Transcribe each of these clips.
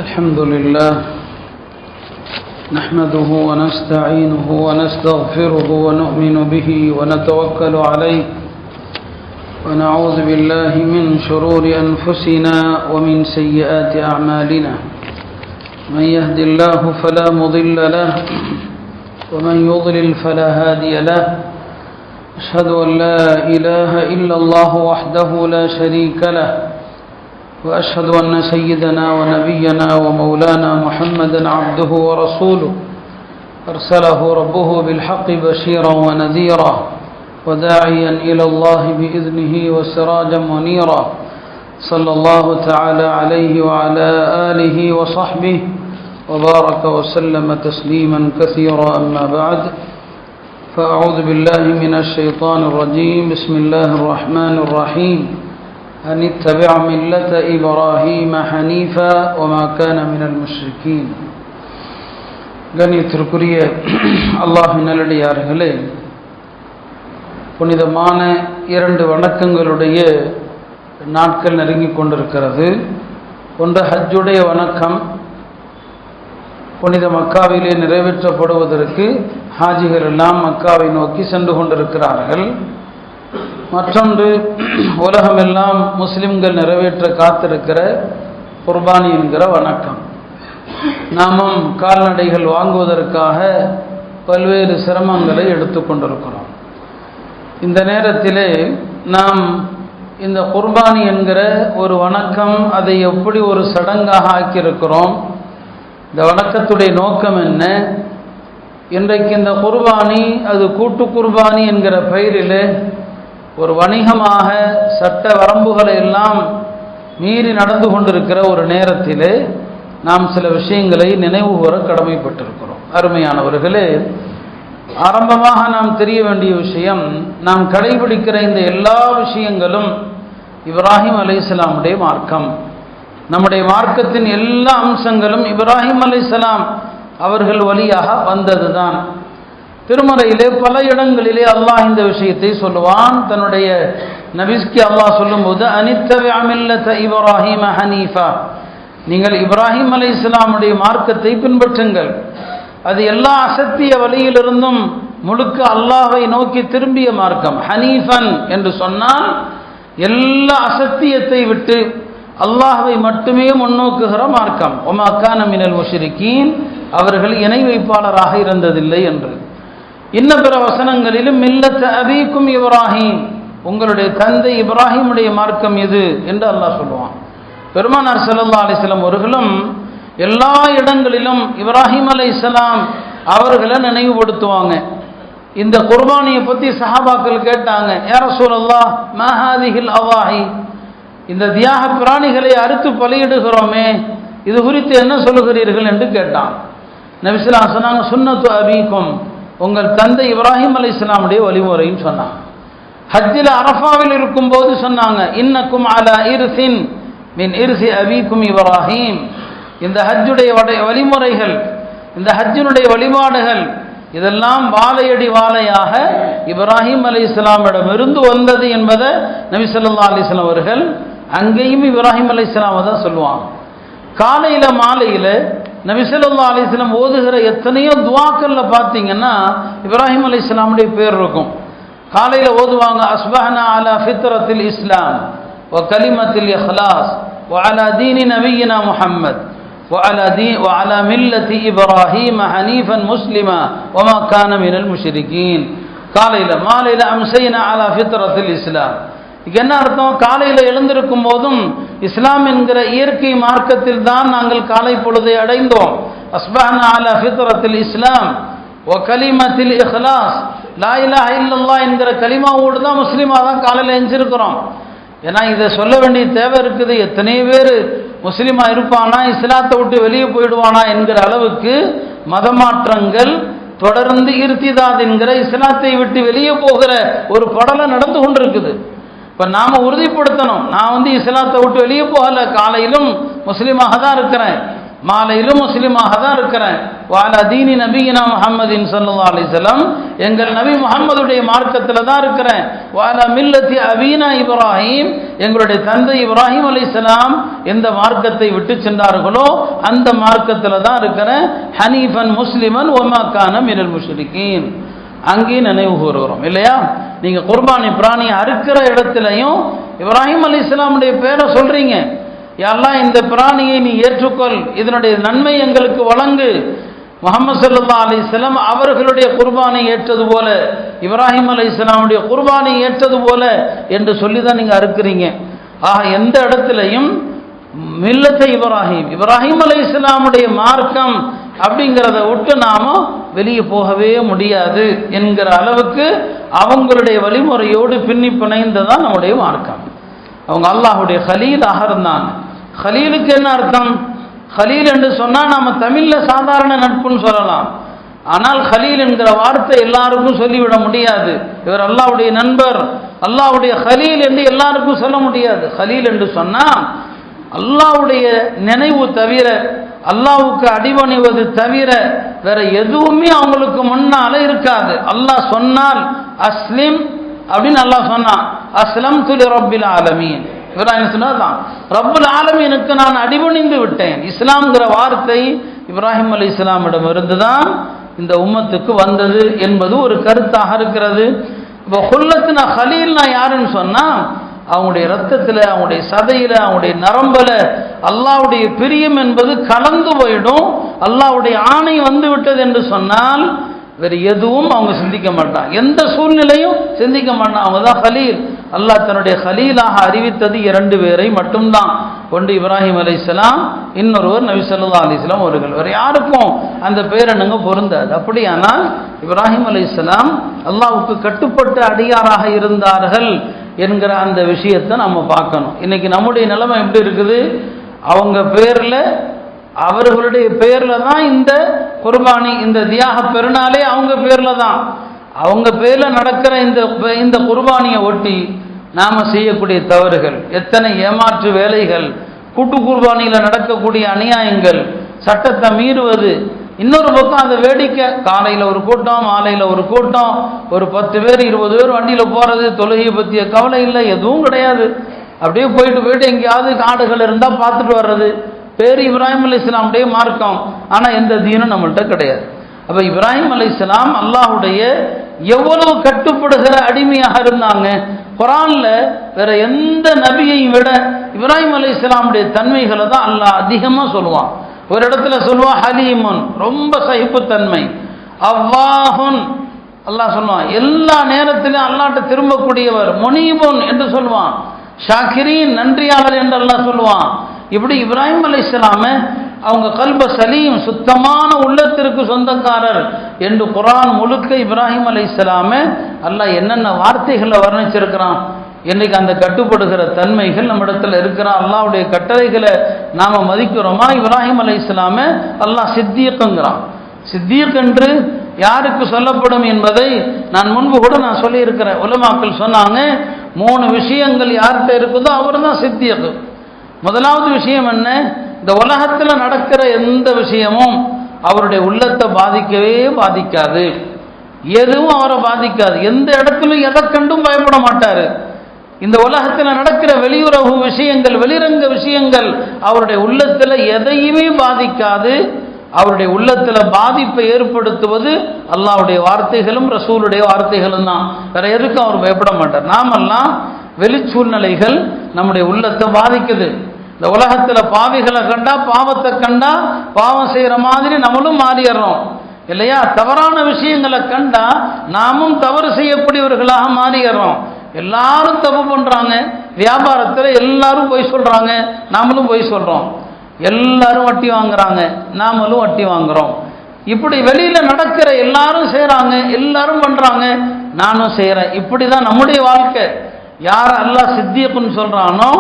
الحمد لله نحمده ونستعينه ونستغفره ونؤمن به ونتوكل عليه ونعوذ بالله من شرور أنفسنا ومن سيئات أعمالنا من يهد الله فلا مضل له ومن يضلل فلا هادي له أشهد أن لا إله إلا الله وحده لا شريك له وأشهد أن سيدنا ونبينا ومولانا محمدا عبده ورسوله أرسله ربه بالحق بشيرا ونذيرا وداعيا إلى الله بإذنه وسراجا منيرا صلى الله تعالى عليه وعلى آله وصحبه وبارك وسلم تسليما كثيرا أما بعد فأعوذ بالله من الشيطان الرجيم بسم الله الرحمن الرحيم أن اتبع ملة إبراهيم حنيفا وما كان من المشركين கண்ணியத்திற்குரிய அல்லாஹ்வின் நல்லடியார்களே, புனிதமான இரண்டு வணக்கங்களுடைய நாட்கள் நெருங்கிக் கொண்டிருக்கிறது. ஒன்று ஹஜ்ஜுடைய வணக்கம், புனித மக்காவிலே நிறைவேற்றப்படுவதற்கு ஹாஜிகள் எல்லாம் மக்காவை நோக்கி சென்று கொண்டிருக்கிறார்கள். மற்றொன்று உலகமெல்லாம் முஸ்லிம்கள் நிறைவேற்ற காத்திருக்கிற குர்பானி என்கிற வணக்கம். நாமும் கால்நடைகள் வாங்குவதற்காக பல்வேறு சிரமங்களை எடுத்துக்கொண்டிருக்கிறோம். இந்த நேரத்திலே நாம் இந்த குர்பானி என்கிற ஒரு வணக்கம், அதை எப்படி ஒரு சடங்காக ஆக்கியிருக்கிறோம், இந்த வணக்கத்துடைய நோக்கம் என்ன, இன்றைக்கு இந்த குர்பானி அது கூட்டு குர்பானி என்கிற பெயரில் ஒரு வணிகமாக சட்ட வரம்புகளை எல்லாம் மீறி நடந்து கொண்டிருக்கிற ஒரு நேரத்திலே நாம் சில விஷயங்களை நினைவு கூற கடமைப்பட்டிருக்கிறோம். அருமையானவர்களே, ஆரம்பமாக நாம் தெரிய வேண்டிய விஷயம், நாம் கடைபிடிக்கிற இந்த எல்லா விஷயங்களும் இப்ராஹிம் அலைஹிஸ்ஸலாமுடைய மார்க்கம். நம்முடைய மார்க்கத்தின் எல்லா அம்சங்களும் இப்ராஹிம் அலைஹிஸ்ஸலாம் அவர்கள் வழியாக வந்தது தான். திருமறையிலே பல இடங்களிலே அல்லாஹ் இந்த விஷயத்தை சொல்லுவான். தன்னுடைய நபிஸ்க்கு அல்லாஹ் சொல்லும்போது அனித்தபிஅ மில்லத இப்ராஹீம ஹனீஃபா, நீங்கள் இப்ராஹிம் அலைஹிஸ்ஸலாமுடைய மார்க்கத்தை பின்பற்றுங்கள். அது எல்லா அசத்திய வழியிலிருந்தும் முழுக்க அல்லாஹை நோக்கி திரும்பிய மார்க்கம். ஹனீஃபன் என்று சொன்னால் எல்லா அசத்தியத்தை விட்டு அல்லாஹ்வை மட்டுமே முன்னோக்குகிற மார்க்கம். வமா கான மினல் முஷ்ரிகீன், அவர்கள் இணை வைப்பாளராக இருந்ததில்லை என்று. இன்னும் பிற வசனங்களிலும் மில்லத்த அபீக்கும் இப்ராஹீம், உங்களுடைய தந்தை இப்ராஹிமுடைய மார்க்கம் எது என்று அல்லாஹ் சொல்லுவான். பெருமானார் ஸல்லல்லாஹு அலைஹி வஸல்லம் அவர்களும் எல்லா இடங்களிலும் இப்ராஹிம் அலைஹிஸ்ஸலாம் அவர்களை நினைவுபடுத்துவாங்க. இந்த குர்பானியை பற்றி சஹாபாக்கள் கேட்டாங்க, யா ரசூலல்லாஹ் மா ஹாதிஹில் அவாஹி, இந்த தியாக பிராணிகளை அறுத்து பலியிடுகிறோமே, இது குறித்து என்ன சொல்லுகிறீர்கள் என்று கேட்டான். நபி ஸல்லல்லாஹு அலைஹி வஸல்லம் சொன்னாங்க, சுன்னத்து அபீக்கும், உங்கள் தந்தை இப்ராஹிம் அலைஹிஸ்ஸலாமுடைய வழிமுறைன்னு சொன்னாங்க. ஹஜ்ஜில் அரஃபாவில் இருக்கும்போது சொன்னாங்க, இன்னக்கும் அலா இர்சின் மின் இர்சி அபீக்கும் இப்ராஹிம், இந்த ஹஜ்ஜுடைய வழிமுறைகள், இந்த ஹஜ்ஜினுடைய வழிபாடுகள் இதெல்லாம் வாழையடி வாழையாக இப்ராஹிம் அலைஹிஸ்ஸலாமிடமிருந்து வந்தது என்பதை நபி ஸல்லல்லாஹு அலைஹி வஸல்லம் அவர்கள் அங்கேயும் இப்ராஹிம் அலைஹிஸ்ஸலாமை தான் சொல்லுவாங்க. காலையில் மாலையில் நபி ஸல்லல்லாஹு அலைஹி வஸல்லம் ஓதுகிற எத்தனையோ துஆக்கள்ல பார்த்தீங்கன்னா இப்ராஹிம் அலைஹிஸ்ஸலாமுடைய பேர் இருக்கும். காலையில் ஓதுவாங்க, அஸ்பஹனா அலா ஃபித்ரத்தில் இஸ்லாம் வ கலிமத்தில் இஹ்லாஸ் வ அலா தீனி நபியினா முஹம்மத் வ அலா மில்லத்தி இப்ராஹீம ஹனீஃபன் முஸ்லிமா வ மா கான மினல் முஷ்ரிகீன். காலையில் மாலையில் அம்சைனா அலா ஃபித்ரத்தில் இஸ்லாம். இதுக்கு என்ன அர்த்தம்? காலையில் எழுந்திருக்கும் போதும் இஸ்லாம் என்கிற இயற்கை மார்க்கத்தில் தான் நாங்கள் காலை பொழுதை அடைந்தோம். அஸ்பஹனா அலா ஃபித்ரத்தில் இஸ்லாம் வ கலிமத்தில் இஹ்லாஸ், லா இலாஹ இல்லல்லாஹ் என்கிற கலிமாவோடு தான் முஸ்லீமாக தான் காலையில் எழுந்திருக்கிறோம். ஏன்னா இதை சொல்ல வேண்டிய தேவை இருக்குது. எத்தனை பேர் முஸ்லீமாக இருப்பானா, இஸ்லாத்தை விட்டு வெளியே போயிடுவானா என்கிற அளவுக்கு மதமாற்றங்கள் தொடர்ந்து இர்திதாத் என்கிற இஸ்லாத்தை விட்டு வெளியே போகிற ஒரு படலை நடந்து கொண்டிருக்குது. இப்போ நாம் உறுதிப்படுத்தணும், நான் இஸ்லாத்தை விட்டு வெளியே போகலை, காலையிலும் முஸ்லீமாக தான் இருக்கிறேன், மாலையிலும் முஸ்லீமாக தான் இருக்கிறேன். வாலா தீனி நபியினா முஹம்மதின் ஸல்லல்லாஹு அலைஹி வஸல்லம், எங்கள் நபி முஹம்மதுடைய மார்க்கத்தில் தான் இருக்கிறேன். வாலா மில்லத்தி அபீனா இப்ராஹிம், எங்களுடைய தந்தை இப்ராஹிம் அலைஹிஸ்ஸலாம் எந்த மார்க்கத்தை விட்டு சென்றார்களோ அந்த மார்க்கத்தில் தான் இருக்கிறேன். ஹனீஃபன் முஸ்லிமன் வமா கான மினல் முஷ்ரிகீன். அங்கேயும் நினைவு கூறுகிறோம் இல்லையா? நீங்க குர்பானி பிராணியை அறுக்கிற இடத்துலையும் இப்ராஹிம் அலைஹிஸ்ஸலாமுடைய பேரை சொல்றீங்க. யா அல்லாஹ், இந்த பிராணியை நீ ஏற்றுக்கொள், இதனுடைய நன்மை எங்களுக்கு வழங்கு. முஹம்மது ஸல்லல்லாஹு அலைஹி வஸல்லம் அவர்களுடைய குர்பானை ஏற்றது போல, இப்ராஹிம் அலைஹிஸ்ஸலாமுடைய குர்பானை ஏற்றது போல என்று சொல்லி தான் நீங்க அறுக்கிறீங்க. ஆக எந்த இடத்துலையும் மில்லத்தை இப்ராஹிம் அலைஹிஸ்ஸலாமுடைய மார்க்கம் அப்படிங்கிறத விட்டு நாம வெளியே போகவே முடியாது என்கிற அளவுக்கு அவங்களுடைய வழிமுறையோடு பின்னி பிணைந்ததான் நம்முடைய மார்க்கம். அவங்க அல்லாஹுடைய ஹலீலாக இருந்தாங்க. ஹலீலுக்கு என்ன அர்த்தம்? ஹலீல் என்று சொன்னால் நம்ம தமிழில் சாதாரண நட்புன்னு சொல்லலாம். ஆனால் ஹலீல் என்கிற வார்த்தை எல்லாருக்கும் சொல்லிவிட முடியாது. இவர் அல்லாஹ்வுடைய நண்பர், அல்லாஹ்வுடைய ஹலீல் என்று எல்லாருக்கும் சொல்ல முடியாது. ஹலீல் என்று சொன்னால் அல்லாஹ்வுடைய நினைவு தவிர, அல்லாஹ்வுக்கு அடிபணிவது தவிர வேற எதுவுமே அவங்களுக்கு முன்னால இருக்காது. அல்லாஹ் சொன்னால் அஸ்லிம் அப்படின்னு அல்லாஹ் சொன்னான். அஸ்லம் துலி ரப்பில் ஆலமீன். இப்ராஹிம் சொன்னதான் ரப்புல் ஆலமீனுக்கு நான் அடிபணிந்து விட்டேன். இஸ்லாம்ங்கிற வார்த்தை இப்ராஹிம் அலைஹிஸ்ஸலாமிடமிருந்து தான் இந்த உம்மத்துக்கு வந்தது என்பது ஒரு கருத்தாக இருக்கிறது. இப்போ ஹுல்லத்துனா ஹலீல்னா யாருன்னு சொன்னா, அவங்களுடைய ரத்தத்தில், அவங்களுடைய சதையில், அவங்களுடைய நரம்புல அல்லாஹ்வுடைய பிரியம் என்பது கலந்து போயிடும். அல்லாஹ்வுடைய ஆணை வந்து விட்டது என்று சொன்னால் வேறு எதுவும் அவங்க சிந்திக்க மாட்டாங்க, எந்த சூழ்நிலையும் சிந்திக்க மாட்டாங்க. அவங்க தான் ஹலீல். அல்லாஹ் தன்னுடைய ஹலீலாக அறிவித்தது 2 பேரை மட்டும்தான். ஒன்று இப்ராஹிம் அலைஹிஸ்ஸலாம், இன்னொருவர் நபி ஸல்லல்லாஹு அலைஹி வஸல்லம் அவர்கள். வேறு யாருக்கும் அந்த பேரெண்ணுங்க பொருந்தாது. அப்படியானால் இப்ராஹிம் அலைஹிஸ்ஸலாம் அல்லாஹ்வுக்கு கட்டுப்பட்ட அடியாராக இருந்தார்கள் என்கிற அந்த விஷயத்தை நம்ம பார்க்கணும். இன்னைக்கு நம்முடைய நிலைமை எப்படி இருக்குது? அவங்க பேரில், அவர்களுடைய பேரில் தான் இந்த குர்பானி, இந்த தியாக பெருநாளே அவங்க பேரில் தான். அவங்க பேரில் நடக்கிற இந்த குர்பானியை ஒட்டி நாம் செய்யக்கூடிய தவறுகள், எத்தனை ஏமாற்று வேலைகள், கூட்டு குர்பானியில் நடக்கக்கூடிய அநியாயங்கள், சட்டத்தை மீறுவது. இன்னொரு பக்கம் அந்த வேடிக்கை, காலையில் ஒரு கூட்டம், மாலையில் ஒரு கூட்டம், ஒரு 10 பேர் 20 பேர் வண்டியில் போகிறது, தொழுகையை பற்றிய கவலை இல்லை, எதுவும் கிடையாது. அப்படியே போயிட்டு எங்கேயாவது காடுகள் இருந்தால் பார்த்துட்டு வர்றது. பேர் இப்ராஹிம் அலைஹிஸ்ஸலாமுடைய மார்க்கம், ஆனால் எந்த தீனும் நம்மள்கிட்ட கிடையாது. அப்போ இப்ராஹிம் அலைஹிஸ்ஸலாம் அல்லாஹுடைய எவ்வளவு கட்டுப்படுகிற அடிமையாக இருந்தாங்க. குர்ஆன்ல வேற எந்த நபியையும் விட இப்ராஹிம் அலைஹிஸ்ஸலாமுடைய தன்மைகளை தான் அல்லாஹ் அதிகமாக சொல்லுவான். ஒரு இடத்துல சொல்லுவான் ஹலீமுன், ரொம்ப சகிப்புத்தன்மை. அவ்வாஹுன், அல்லாஹ் சொல்லுவான் எல்லா நேரத்திலும் அல்லாஹ்ட்ட திரும்பக்கூடியவர். முனீபுன் என்று சொல்லுவான். ஷாக்கிரீன், நன்றியாளர் என்று அல்லாஹ் சொல்லுவான். இப்படி இப்ராஹிம் அலைஹிஸ்ஸலாம அவங்க கல்ப சலீம், சுத்தமான உள்ளத்திற்கு சொந்தக்காரர் என்று குர்ஆன் முழுக்க இப்ராஹிம் அலைஹிஸ்ஸலாம அல்லாஹ் என்னென்ன வார்த்தைகளை வர்ணிச்சிருக்கிறான். இன்னைக்கு அந்த கட்டுப்படுகிற தன்மைகள் நம்மிடத்தில் இருக்கிற அல்லாஹ்வுடைய கட்டளைகளை நாம் மதிக்கிறோமா? இப்ராஹிம் அலைஹிஸ்ஸலாம அல்லாஹ் சித்தியக்குங்கிறான். சித்தியக் என்று யாருக்கு சொல்லப்படும் என்பதை நான் முன்பு கூட நான் சொல்லியிருக்கிறேன். உலமாக்கள் சொன்னாங்க, 3 விஷயங்கள் யார்கிட்ட இருக்குதோ அவர் தான் சித்தியக். முதலாவது விஷயம் என்ன? இந்த உலகத்தில் நடக்கிற எந்த விஷயமும் அவருடைய உள்ளத்தை பாதிக்கவே பாதிக்காது, எதுவும் அவரை பாதிக்காது. எந்த இடத்துலையும் எதை கண்டும் பயப்பட மாட்டார். இந்த உலகத்தில் நடக்கிற வெளியுறவு விஷயங்கள், வெளிரங்க விஷயங்கள் அவருடைய உள்ளத்தில் எதையுமே பாதிக்காது. அவருடைய உள்ளத்தில் பாதிப்பை ஏற்படுத்துவது அல்லாஹ்வுடைய வார்த்தைகளும் ரசூலுடைய வார்த்தைகளும் தான். வேற எதுக்கும் அவர் பயப்பட மாட்டார். நாமெல்லாம் வெளி சூழ்நிலைகள் நம்முடைய உள்ளத்தை பாதிக்குது. இந்த உலகத்தில் பாவிகளை கண்டா, பாவத்தை கண்டா, பாவம் செய்கிற மாதிரி நம்மளும் மாறிடுறோம் இல்லையா? தவறான விஷயங்களை கண்டா நாமும் தவறு செய்யக்கூடியவர்களாக மாறிடுறோம். எல்லாரும் தப்பு பண்ணுறாங்க. வியாபாரத்தில் எல்லாரும் பொய் சொல்கிறாங்க, நாமளும் பொய் சொல்கிறோம். எல்லாரும் வட்டி வாங்குறாங்க, நாமளும் வட்டி வாங்குகிறோம். இப்படி வெளியில் நடக்கிற எல்லாரும் செய்கிறாங்க, எல்லாரும் பண்ணுறாங்க, நானும் செய்கிறேன். இப்படி தான் நம்முடைய வாழ்க்கை. யார் அல்லாஹ் சித்தியக்குன்னு சொல்கிறானோ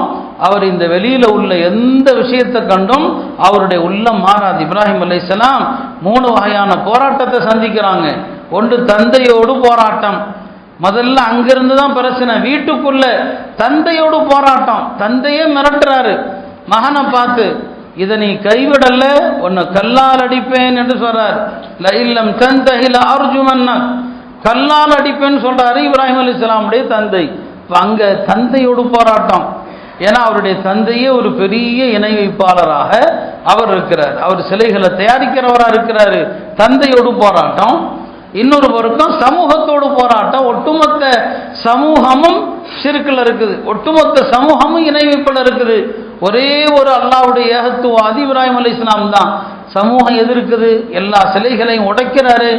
அவர் இந்த வெளியில் உள்ள எந்த விஷயத்தை கண்டும் அவருடைய உள்ளம் மாறாது. இப்ராஹிம் அலைஹிஸ்ஸலாம் 3 வகையான போராட்டத்தை சந்திக்கிறாங்க. ஒன்று தந்தையோடு போராட்டம். முதல்ல அங்கிருந்து தான் பிரச்சனை. வீட்டுக்குள்ள தந்தையோடு போராட்டம். தந்தையே மிரட்டுறாரு மகனை பார்த்து, இதை நீ கைவிடல உன்னை கல்லால் அடிப்பேன் என்று சொல்றார். லஇல்லம் தன்தஹி லஅர்ஜுமன்னக், கல்லால் அடிப்பேன்னு சொல்றாரு இப்ராஹிம் அலைஹிஸ்ஸலாமுடைய தந்தை. அங்க தந்தையோடு போராட்டம். ஏன்னா அவருடைய தந்தையே ஒரு பெரிய இணை வைப்பாளராக அவர் இருக்கிறார், அவர் சிலைகளை தயாரிக்கிறவராக இருக்கிறாரு. தந்தையோடு போராட்டம். இன்னொரு பக்கம் சமூகத்தோடு போராட்டம். ஒட்டுமொத்த சமூகமும் ஷிர்க்ல இருக்குது, ஒட்டுமொத்த சமூகமும் இணை வைப்பில் இருக்குது. ஒரே ஒரு அல்லாஹ்வுடைய ஏகத்துவாதி இப்ராஹிம் அலைஹிஸ்ஸலாம் தான். சமூகம் எதிர்க்குது, எல்லா சிலைகளையும் உடைக்கிறாரு.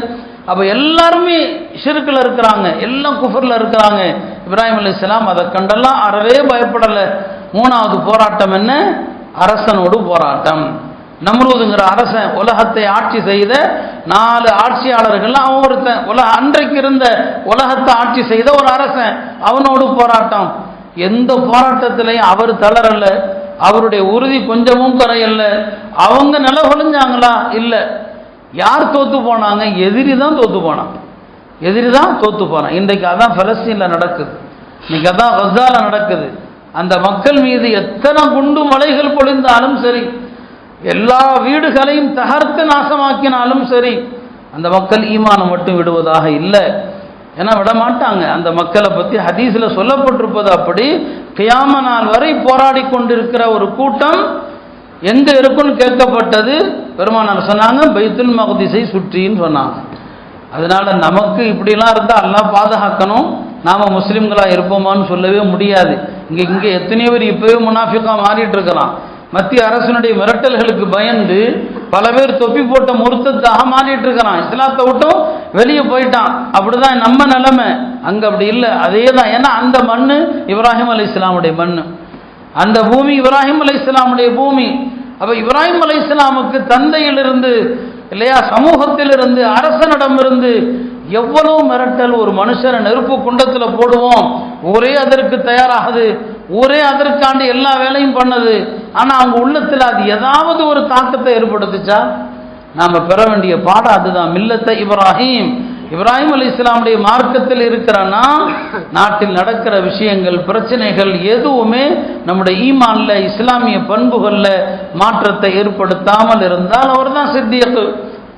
அப்ப எல்லாருமே ஷிர்க்ல இருக்கிறாங்க, எல்லாம் குஃப்ர்ல இருக்கிறாங்க. இப்ராஹிம் அலைஹிஸ்ஸலாம் அதை கண்டெல்லாம் அறவே பயப்படலை. மூணாவது போராட்டம் என்ன? அரசனோடு போராட்டம். நம்ரூதுங்கிற அரசன் உலகத்தை ஆட்சி செய்த 4 ஆட்சியாளர்கள், அவன் ஒருத்தன். அன்றைக்கு இருந்த உலகத்தை ஆட்சி செய்த ஒரு அரசன், அவனோடு போராட்டம். எந்த போராட்டத்திலையும் அவர் தளரல, அவருடைய உறுதி கொஞ்சமும் குறையல. அவங்க நிலவொழிஞ்சாங்களா? இல்லை. யார் தோத்து போனாங்க? எதிரி தான் தோத்து போனான், எதிரி தான் தோத்து போனான். இன்றைக்கு அதான் பலஸ்தீன்ல நடக்குது, இன்னைக்கு அதான் கஸால நடக்குது. அந்த மக்கள் மீது எத்தனை குண்டு மலைகள் பொழிந்தாலும் சரி, எல்லா வீடுகளையும் தகர்த்து நாசமாக்கினாலும் சரி, அந்த மக்கள் ஈமானம் மட்டும் விடுவதாக இல்லை. ஏன்னா விட மாட்டாங்க. அந்த மக்களை பற்றி ஹதீஸில் சொல்லப்பட்டிருப்பது அப்படி. கியாம நாள் வரை போராடி கொண்டிருக்கிற ஒரு கூட்டம் எங்க இருக்குன்னு கேட்கப்பட்டது. பெருமானார் சொன்னாங்க பைத்துல் மக்திஸை சுற்றின்னு சொன்னாங்க. அதனால நமக்கு இப்படிலாம் இருந்தால் அல்லாஹ் பாதுகாக்கணும். நாம முஸ்லிம்களா இருப்போமான்னு சொல்லவே முடியாது. இங்கே எத்தனையோ பேர் இப்பவே முனாஃபிகா மாறிட்டு இருக்கலாம். மத்திய அரசனுடைய மிரட்டல்களுக்கு பயந்து பல பேர் தொப்பி போட்ட முர்த்தத்தாக மாறிட்டு இருக்கிறான், இஸ்லாத்தை விட்டும் வெளியே போயிட்டான். அப்படிதான் நம்ம நிலைமை. அங்க அப்படி இல்லை, அதே தான். ஏன்னா அந்த மண்ணு இப்ராஹிம் அலைஹிஸ்ஸலாமுடைய மண்ணு, அந்த பூமி இப்ராஹிம் அலைஹிஸ்ஸலாமுடைய பூமி. அப்ப இப்ராஹிம் அலைஹிஸ்ஸலாமுக்கு தந்தையிலிருந்து இல்லையா, சமூகத்திலிருந்து, அரசனிடமிருந்து எவ்வளவு மிரட்டல். ஒரு மனுஷனை நெருப்பு குண்டத்தில் போடுவோம், ஊரே அதற்கு தயாராகுது, ஊரே அதற்காண்டி எல்லா வேலையும் பண்ணது. ஆனா அவங்க உள்ளத்தில் அது ஏதாவது ஒரு தாக்கத்தை ஏற்படுத்துச்சா? நாம பெற வேண்டிய பாடம் அதுதான். மில்லத்தை இப்ராஹிம், இப்ராஹிம் அலைஹிஸ்ஸலாமுடைய மார்க்கத்தில் இருக்கிறனா நாட்டில் நடக்கிற விஷயங்கள், பிரச்சனைகள் எதுவுமே நம்முடைய ஈமான்ல, இஸ்லாமிய பண்புகள்ல மாற்றத்தை ஏற்படுத்தாமல் இருந்தால் அவர் தான் சித்தியக்கு.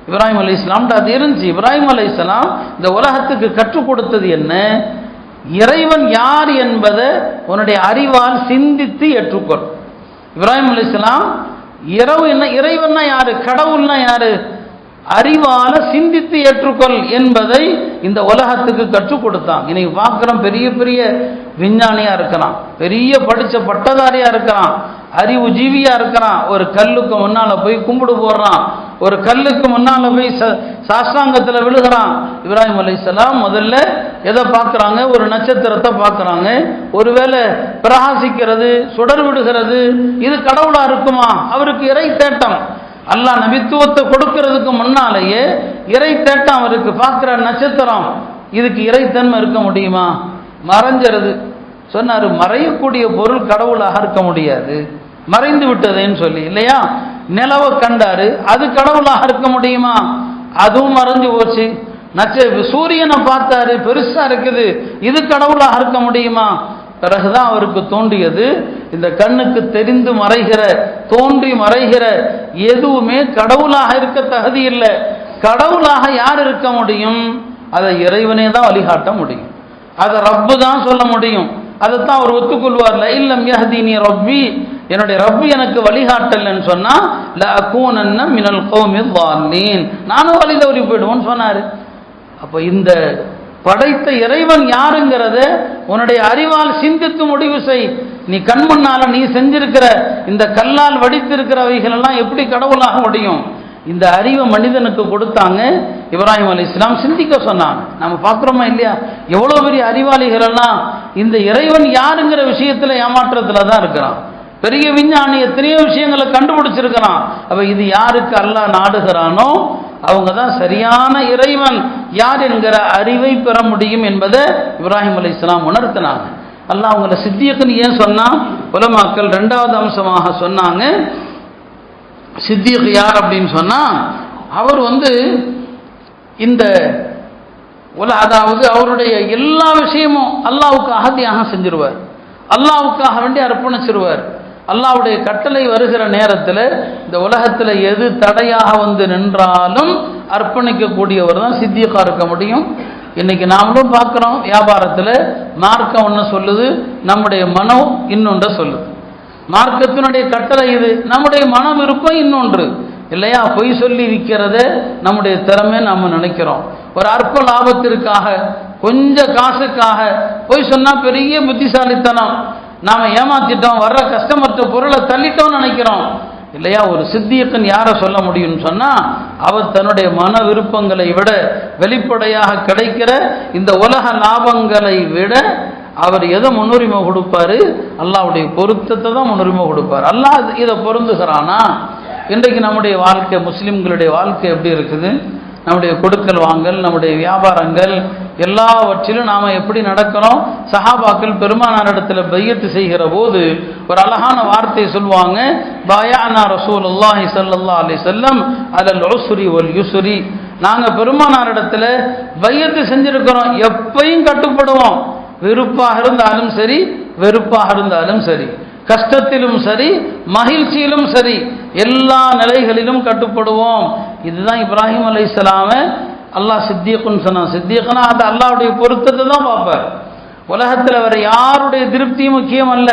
இப்ராஹிம் அலைஹிஸ்ஸலாம் அது இருந்துச்சு. இப்ராஹிம் அலைஹிஸ்ஸலாம் இந்த உலகத்துக்கு கற்றுக் கொடுத்தது என்ன? இறைவன் யார் என்பதை உன்னுடைய அறிவால் சிந்தித்து ஏற்றுக்கொள். இப்ராஹிம் அலைஹிஸ்ஸலாம் இறைவன்னா யாரு, கடவுள்னா யாரு, அறிவால சிந்தித்து ஏற்றுக்கொள் என்பதை இந்த உலகத்துக்கு கற்றுக் கொடுத்தான். இன்னைக்கு பார்க்கிறோம், பெரிய பெரிய விஞ்ஞானியா இருக்கிறான், பெரிய படிச்ச பட்டதாரியா இருக்கிறான், அறிவு ஜீவியா இருக்கிறான். ஒரு கல்லுக்கு முன்னால போய் கும்பிடு போடுறான், ஒரு கல்லுக்கு முன்னால போய் சாஷ்டாங்கத்தில் விழுகிறான். இப்ராஹிம் அலைஹிஸ்ஸலாம் முதல்ல எதை பார்க்குறாங்க? ஒரு நட்சத்திரத்தை பார்க்குறாங்க. ஒருவேளை பிரகாசிக்கிறது, சுடர் விடுகிறது, இது கடவுளா இருக்குமா? அவருக்கு இறை தேட்டம். அல்லாஹ் நபித்துவத்தை கொடுக்கிறதுக்கு முன்னாலேயே இறை தேட்டம் அவருக்கு. பார்க்கிற நட்சத்திரம், இதுக்கு இறைத்தன்மை இருக்க முடியுமா? மறைஞ்சிருது. சொன்னாரு, மறையக்கூடிய பொருள் கடவுளாக இருக்க முடியாது, மறைந்து விட்டதுன்னு சொல்லி, இல்லையா? நிலவை கண்டாரு, அது கடவுளாக இருக்க முடியுமா? அதுவும் மறைஞ்சு போச்சு. சூரியனை பார்த்தாரு, பெருசா இருக்குது, இது கடவுளாக இருக்க முடியுமா? பிறகுதான் அவருக்கு தோன்றியது, இந்த கண்ணுக்கு தெரிந்து மறைகிற, தோன்றி மறைகிற எதுவுமே கடவுளாக இருக்க தகுதி இல்லை. கடவுளாக யார் இருக்க முடியும்? அதை இறைவனே தான் வழிகாட்ட முடியும், அதை ரப்பு தான் சொல்ல முடியும். அதைத்தான் அவர் ஒத்துக்கொள்வார்ல. இல்லம் யஹ்தினி ரப்பி, என்னுடைய ரப்பு எனக்கு வழிகாட்டலன்னு சொன்னா லஅகூனன்ன மினல் கௌமில் ضالين, நானும் வழி தவறி போயிடுவோன்னு சொன்னாரு. அப்ப இந்த படைத்த இறைவன் யாருங்கிறத உன்னுடைய அறிவால் சிந்தித்து முடிவு செய். நீ கண் முன்னால நீ செஞ்சிருக்கிற இந்த கல்லால் வடித்திருக்கிறவைகள் எல்லாம் எப்படி கடவுளாக முடியும்? இந்த அறிவை மனிதனுக்கு கொடுத்தாங்க. இப்ராஹிம் அலைஹிஸ்ஸலாம் சிந்திக்க சொன்னாங்க. நம்ம பார்க்குறோமா இல்லையா? எவ்வளோ பெரிய அறிவாளிகள் எல்லாம் இந்த இறைவன் யாருங்கிற விஷயத்துல ஏமாற்றத்துல தான் இருக்கிறான். பெரிய விஞ்ஞானி எத்தனையோ விஷயங்களை கண்டுபிடிச்சிருக்கிறான். அப்ப இது யாருக்கு அல்லாஹ் நாடுகிறானோ அவங்க தான் சரியான இறைவன் யார் என்கிற அறிவை பெற முடியும் என்பதை இப்ராஹிம் அலைஹிஸ்ஸலாம் உணர்த்தினாங்க. அல்லாஹ் அவங்கள சித்தியக்குன்னு ஏன் சொன்னா? உலமாக்கள் 2வது அம்சமாக சொன்னாங்க. சித்தியக் யார் அப்படின்னு சொன்னா, அவர் இந்த அதாவது அவருடைய எல்லா விஷயமும் அல்லாஹ்வுக்காக தியாகம் செஞ்சிருவார், அல்லாஹ்வுக்காக வேண்டி அர்ப்பணிச்சிருவார். அல்லாஹ்வுடைய கட்டளை வருகிற நேரத்தில் இந்த உலகத்தில் எது தடையாக வந்து நின்றாலும் அர்ப்பணிக்கக்கூடியவர் தான் சித்தியக்காக இருக்க முடியும். இன்னைக்கு நாமளும் பார்க்குறோம், வியாபாரத்தில் மார்க்கம் ஒன்று சொல்லுது, நம்முடைய மனம் இன்னொன்றை சொல்லுது. மார்க்கத்தினுடைய கட்டளை இது, நம்முடைய மன விருப்பம் இன்னொன்று இல்லையா? பொய் சொல்லி விற்கிறத நம்முடைய திறமை நம்ம நினைக்கிறோம். ஒரு அற்ப லாபத்திற்காக, கொஞ்ச காசுக்காக பொய் சொன்னால் பெரிய புத்திசாலித்தனம், நாம் ஏமாத்திட்டோம், வர்ற கஸ்டமர்கிட்ட பொருளை தள்ளிட்டோம்னு நினைக்கிறோம் இல்லையா? ஒரு சித்தியக்கன் யாரை சொல்ல முடியும்னு சொன்னால், அவர் தன்னுடைய மன விருப்பங்களை விட வெளிப்படையாக கிடைக்கிற இந்த உலக லாபங்களை விட அவர் எதை முன்னுரிமை கொடுப்பாரு? அல்லாஹ்வுடைய பொருத்தத்தை தான் முன்னுரிமை கொடுப்பார். அல்லாஹ் இதை பொருந்துகிறானா? இன்றைக்கு நம்முடைய வாழ்க்கை, முஸ்லிம்களுடைய வாழ்க்கை எப்படி இருக்குது? நம்முடைய கொடுக்கல் வாங்கல், நம்முடைய வியாபாரங்கள் எல்லாவற்றிலும் நாம் எப்படி நடக்கிறோம்? சஹாபாக்கள் பெருமானார் இடத்துல பையத்து செய்கிற போது ஒரு அழகான வார்த்தை சொல்லுவாங்க, பயானா ரசூலுல்லாஹி ஸல்லல்லாஹு அலைஹி வஸல்லம் அலல் உஸ்ரி வல் யுஸ்ரி. நாங்கள் பெருமானார் இடத்துல பையத்து செஞ்சிருக்கிறோம், எப்பையும் கட்டுப்படுவோம். விருப்பாக இருந்தாலும் சரி, வெறுப்பாக இருந்தாலும் சரி, கஷ்டத்திலும் சரி, மகிழ்ச்சியிலும் சரி, எல்லா நிலைகளிலும் கட்டுப்படுவோம். இதுதான் இப்ராஹிம் அலைஹிஸ்ஸலாம அல்லாஹ் சித்தியக்குன்னு சொன்னான். சித்தியக்குனா அது அல்லாஹ்வுடைய பொருத்தத்தை தான் பார்ப்பார். உலகத்தில் வர யாருடைய திருப்தியும் முக்கியம் அல்ல.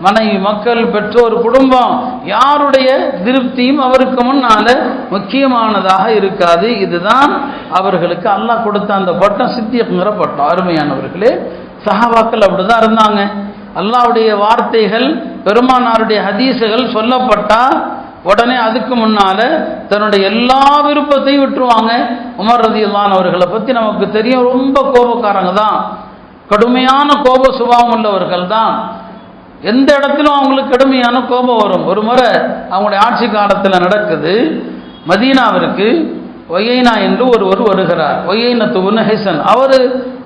மனைவி, மக்கள், பெற்றோர், குடும்பம், யாருடைய திருப்தியும் அவருக்கு முன்னால முக்கியமானதாக இருக்காது. இதுதான் அவர்களுக்கு அல்லாஹ் கொடுத்த அந்த பட்டம், சித்தியக்குங்கிற பட்டம். அருமையானவர்களே, சஹாபாக்கள் அப்படிதான் இருந்தாங்க. அல்லாஹ்வுடைய வார்த்தைகள், பெருமானாருடைய ஹதீஸுகள் சொல்லப்பட்டா உடனே அதுக்கு முன்னால தன்னுடைய எல்லா விருப்பத்தையும் விட்டுருவாங்க. உமர் ரலியல்லாஹு அன்ஹு அவர்களை பற்றி நமக்கு தெரியும், ரொம்ப கோபக்காரங்க தான், கடுமையான கோப சுபாவம் உள்ளவர்கள் தான். எந்த இடத்திலும் அவங்களுக்கு கடுமையான கோபம் வரும். ஒரு முறை அவங்களுடைய ஆட்சி காலத்தில் நடக்குது, மதீனாவிற்கு ஒய்யைனா என்று ஒருவர் வருகிறார். ஒய்யைனத்து இப்னு ஹிஸன், அவர்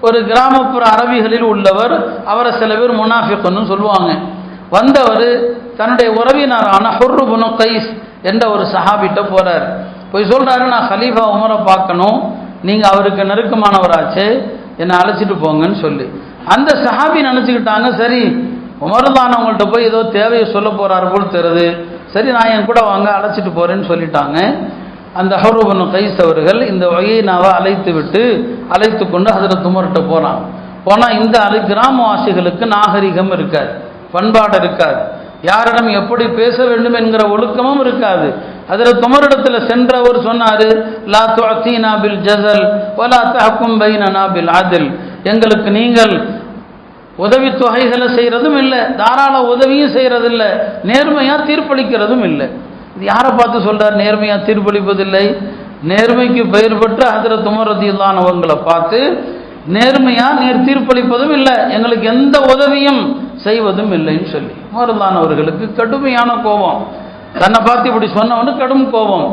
ஒரு கிராமப்புற அரபிகளில் உள்ளவர். அவரை சில பேர் முனாஃபிக்னு சொல்லுவாங்க. வந்தவர் தன்னுடைய உறவினரான ஹுர்ரு இப்னு கைஸ் என்ற ஒரு சஹாபிட்ட போறார். போய் சொல்றாரு, நான் கலீஃபா உமரை பார்க்கணும், நீங்கள் அவருக்கு நெருக்கமானவராச்சு, என்னை அழைச்சிட்டு போங்கன்னு சொல்லி. அந்த சஹாபி நினச்சிக்கிட்டாங்க, சரி உமர் தான் அவங்கள்ட்ட போய் ஏதோ தேவையை சொல்ல போறாரு போல் தெரியுது, சரி நான் என் கூட வாங்க, அழைச்சிட்டு போறேன்னு சொல்லிட்டாங்க. அந்த ஹுர்ரு இப்னு கைஸ் அவர்கள் இந்த ஒய்யைனாவை அழைத்து கொண்டு ஹஜ்ரத் உமர்கிட்ட போனான். போனால் இந்த கிராமவாசிகளுக்கு நாகரிகம் இருக்காது, பண்பாடு இருக்காது, யாரிடம் எப்படி பேச வேண்டும் என்கிற ஒழுக்கமும் இருக்காது. ஹஜ்ரத் உமரிடத்தில் சென்றவர் சொன்னார், லா துஅதீனா பில் ஜஸல் வலா தஹக்கும் பைனனா பில் அத்ல். எங்களுக்கு நீங்கள் உதவி தொகைகளை செய்கிறதும் இல்லை, தாராள உதவியும் செய்கிறதில்லை, நேர்மையாக தீர்ப்பளிக்கிறதும் இல்லை. இது யாரை பார்த்து சொல்றார்? நேர்மையாக தீர்ப்பளிப்பதில்லை. நேர்மைக்கு பெயர் பெற்ற ஹஜ்ரத் உமர் ரலியல்லாஹு அன்ஹு அவங்களை பார்த்து நேர்மையாக தீர்ப்பளிப்பதும் இல்லை, எங்களுக்கு எந்த உதவியும் செய்வதும் இல்லைன்னு சொல்லி உமர் ரலியல்லாஹு அன்ஹு அவர்களுக்கு கடுமையான கோபம். தன்னை பார்த்து இப்படி சொன்னவனு கடும் கோபம்.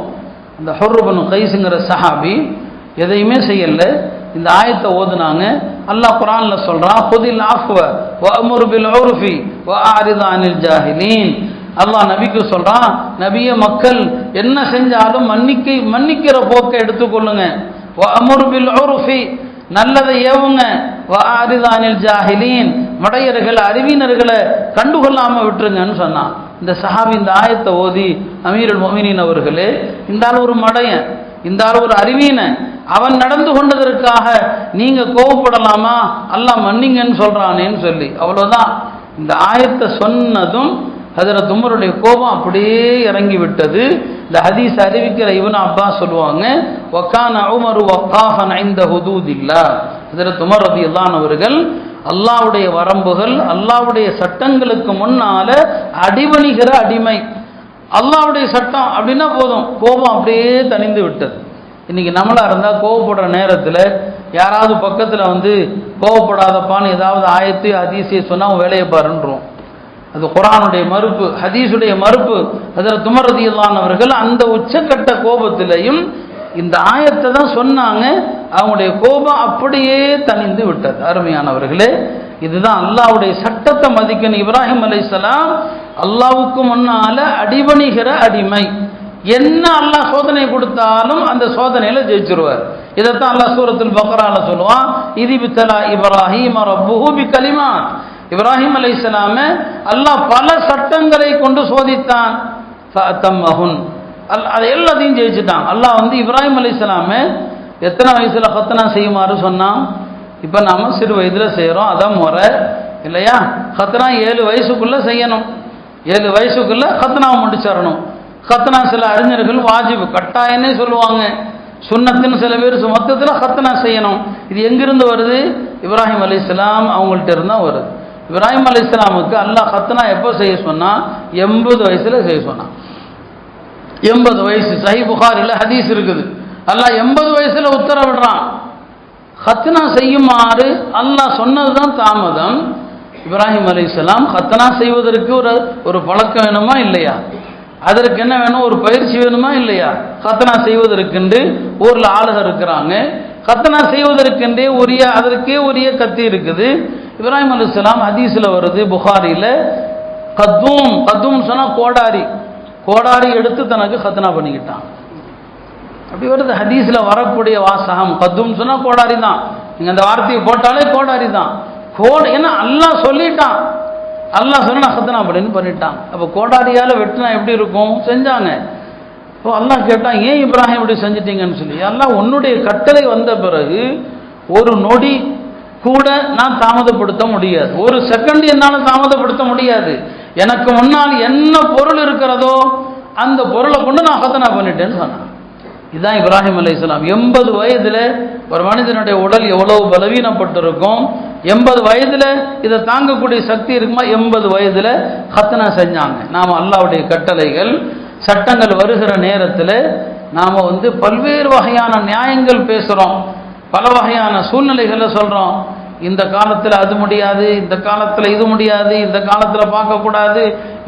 அந்த ஹுர்ரு இப்னு கைஸுங்கிற சஹாபி எதையுமே செய்யல. இந்த ஆயத்தை ஓதுனாங்க. அல்லாஹ் குர்ஆன்ல சொல்றான், குதில் ஆஃப்வ வஅமுர் பில் உர்ஃபி வஅரித் அனில் ஜாஹிலீன். அல்லாஹ் நபிக்கு சொல்றான், நபிய மக்கள் என்ன செஞ்சாலும் மன்னிக்கிற போக்கை எடுத்துக்கொள்ளுங்க. வஅமுர் பில் உர்ஃபி, நல்லதை ஏவுங்க. வஅரித் அனில் ஜாஹிலீன், மடையர்கள் அறிவினர்களை கண்டுகொள்ளாம விட்டுருங்கன்னு சொன்னான். இந்த சஹாபி இந்த ஆயத்தை ஓதி, அமீருல் முஃமினீன் அவர்களே, இந்த ஆள் ஒரு மடையன், இந்த ஆள் ஒரு அறிவீனன், அவன் நடந்து கொண்டதற்காக நீங்க கோபப்படலாமா? அல்லாஹ் மன்னிங்கன்னு சொல்றானேன்னு சொல்லி, அவ்வளவுதான். இந்த ஆயத்தை சொன்னதும் ஹஜ்ரத் உமருடைய கோபம் அப்படியே இறங்கி விட்டது. இந்த ஹதீஸ் அறிவிக்கிற இப்னு அப்பாஸ் சொல்லுவாங்க, வகான உமரு வகாஃபன் இன்த ஹுதூதில்லாஹ். ஹஜ்ரத் உமர் ரலியல்லாஹு அன்ஹு அவர்கள் அல்லாஹ்வுடைய வரம்புகள், அல்லாஹ்வுடைய சட்டங்களுக்கு முன்னால அடிபணிகிற அடிமை. அல்லாஹ்வுடைய சட்டம் அப்படின்னா போதும், கோபம் அப்படியே தணிந்து விட்டது. இன்னைக்கு நம்மளா இருந்தால் கோபப்படுற நேரத்தில் யாராவது பக்கத்தில் வந்து கோபப்படாதப்பான்னு ஏதாவது ஆயத்து ஹதீஸை சொன்னால் வேலையை பாருன்றோம். அது குர்ஆனுடைய மறுப்பு, ஹதீஸுடைய மறுப்பு. ஹஜ்ரத் உமர் ரலியல்லாஹு அன்ஹு அவர்கள் அந்த உச்சக்கட்ட கோபத்திலையும் இந்த ஆயத்தை தான் சொன்னாங்க. அவங்களுடைய கோபம் அப்படியே தணிந்து விட்டது. அருமையானவர்களே, இதுதான் அல்லாஹ்வுடைய சட்டத்தை மதிக்கணும். இப்ராஹிம் அலைஹிஸ்ஸலாம் அல்லாஹ்வுக்கு முன்னால அடிபணிகிற அடிமை. என்ன அல்லாஹ் சோதனை கொடுத்தாலும் அந்த சோதனையில ஜெயிச்சிருவார். இதைத்தான் அல்லாஹ் சூரத்துல் பக்ரால சொல்லுவான், இதிப்தலா இப்ராஹீம ரப்புஹு பிகலிமாத். இப்ராஹிம் அலைஹிஸ்ஸலாமை அல்லாஹ் பல சட்டங்களை கொண்டு சோதித்தான். அதை எல்லாத்தையும் ஜெயிச்சுட்டான். அல்லாஹ் வந்து இப்ராஹிம் அலைஹிஸ்ஸலாமை எத்தனை வயசுல ஹத்னா செய்யுமாறு சொன்னான்? இப்போ நாம சிறு வயதில் செய்கிறோம், அதான் முறை இல்லையா? ஹத்னா 7 வயசுக்குள்ள செய்யணும். 7 வயசுக்குள்ள ஹத்னாவை முடிச்சிடணும். ஹத்னா சில அறிஞர்கள் வாஜிபு கட்டாயன்னே சொல்லுவாங்க, சுன்னத்துன்னு சில பேர் மொத்தத்தில் ஹத்னா செய்யணும். இது எங்கிருந்து வருது? இப்ராஹிம் அலைஹிஸ்ஸலாம் அவங்கள்ட்ட இருந்தால் வருது. இப்ராஹிம் அலைஹிஸ்ஸலாமுக்கு அல்லாஹ் ஹத்னா எப்போ செய்ய சொன்னால் 80 வயசுல செய்ய சொன்னான். 80 வயசு சஹீஹ் புகாரில் ஹதீஸ் இருக்குது. அல்லாஹ் 80 வயசுல உத்தரவிடுறான். ஹத்னா செய்யுமாறு அல்லாஹ் சொன்னதுதான் தாமதம். இப்ராஹிம் அலைஹிஸ்ஸலாம் ஹத்னா செய்வதற்கு ஒரு பழக்கம் வேணுமா இல்லையா? அதற்கு என்ன வேணும்? ஒரு பயிற்சி வேணுமா இல்லையா? ஹத்னா செய்வதற்கென்று ஊரில் ஆளுகர் இருக்கிறாங்க. ஹத்னா செய்வதற்கென்றே அதற்கே உரிய கத்தி இருக்குது. இப்ராஹிம் அலைஹிஸ்ஸலாம் ஹதீஸில் வருது புகாரியில், கத்தூம் சொன்னால் கோடாரி எடுத்து தனக்கு ஹத்னா பண்ணிக்கிட்டான். அப்படி வருது ஹதீஸில் வரக்கூடிய வாசகம். கத்தூம் சொன்னால் கோடாரி தான். நீங்கள் அந்த வார்த்தையை போட்டாலே கோடாரி தான். ஏன்னா அல்லாஹ் சொல்லிட்டான், அல்லாஹ் சொன்னா ஹத்னா அப்படின்னு பண்ணிட்டான். அப்போ கோடாரியால் வெட்டினா எப்படி இருக்கும்? செஞ்சாங்க. இப்போ அல்லாஹ் கேட்டான், ஏன் இப்ராஹிம் இப்படி செஞ்சிட்டீங்கன்னு சொல்லி. அல்லாஹ் உன்னுடைய கட்டளை வந்த பிறகு ஒரு நொடி கூட நான் தாமதப்படுத்த முடியாது, ஒரு செகண்ட் என்னால் தாமதப்படுத்த முடியாது. எனக்கு முன்னால் என்ன பொருள் இருக்கிறதோ அந்த பொருளை கொண்டு நான் ஹத்னா பண்ணிட்டேன்னு சொன்னான். இதுதான் இப்ராஹிம் அலைஹிஸ்ஸலாம். 80 வயதில் ஒரு மனிதனுடைய உடல் எவ்வளவு பலவீனப்பட்டிருக்கும். 80 வயதில் இதை தாங்கக்கூடிய சக்தி இருக்குமா? 80 வயதில் ஹத்னா செஞ்சாங்க. நாம் அல்லாஹ்வுடைய கட்டளைகள் சட்டங்கள் வருகிற நேரத்தில் நாம் வந்து பல்வேறு வகையான நியாயங்கள் பேசுகிறோம், பல வகையான சூழ்நிலைகளை சொல்கிறோம். இந்த காலத்தில் அது முடியாது, இந்த காலத்தில் இது முடியாது, இந்த காலத்தில் பார்க்கக்கூடாது,